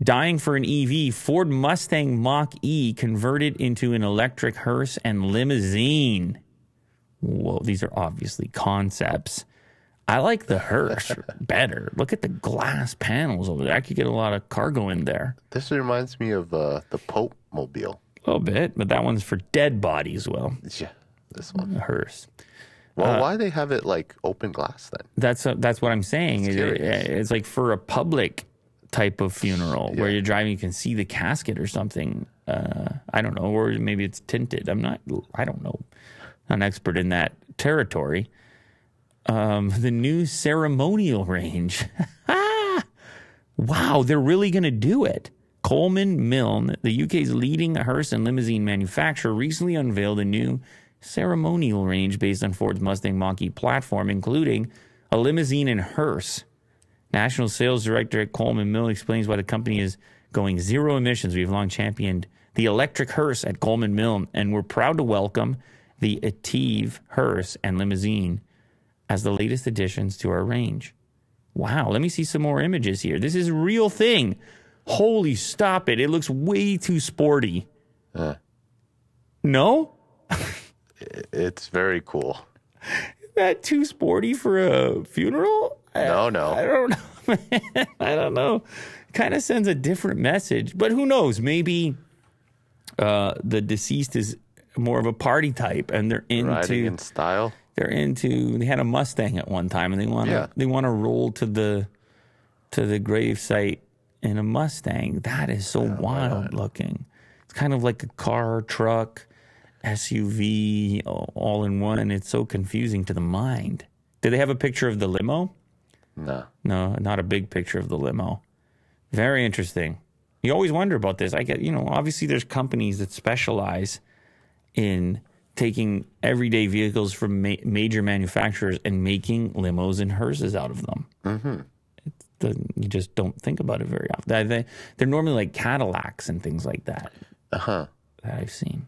Dying for an EV, Ford Mustang Mach-E converted into an electric hearse and limousine. Whoa, these are obviously concepts. I like the hearse better. Look at the glass panels over there. I could get a lot of cargo in there. This reminds me of the Pope Mobile. A little bit, but that one's for dead bodies, Will. Yeah, this one. A hearse. Well, why they have it like open glass then? That's what I'm saying. It's like for a public type of funeral where you're driving, you can see the casket or something. I don't know, or maybe it's tinted. I don't know. Not an expert in that territory. The new ceremonial range. Wow, they're really going to do it. Coleman Mill, the UK's leading hearse and limousine manufacturer, recently unveiled a new ceremonial range based on Ford's Mustang Mach-E platform, including a limousine and hearse. National sales director at Coleman Mill explains why the company is going zero emissions. We've long championed the electric hearse at Coleman Mill, and we're proud to welcome the Ative hearse and limousine as the latest additions to our range. Wow, let me see some more images here. This is a real thing. Holy stop it. It looks way too sporty. No? It's very cool. Is that too sporty for a funeral? No. I don't know, man. I don't know. Kind of sends a different message. But who knows? Maybe the deceased is more of a party type, and they're into riding in style. They had a Mustang at one time, and they want to roll to the grave site in a Mustang. That is so wild looking. It's kind of like a car, truck, SUV, all in one, and it's so confusing to the mind. Did they have a picture of the limo? No, not a big picture of the limo. Very interesting. You always wonder about this. I get, obviously there's companies that specialize in taking everyday vehicles from major manufacturers and making limos and hearses out of them. Mm-hmm. You just don't think about it very often. They're normally like Cadillacs and things like that. That I've seen.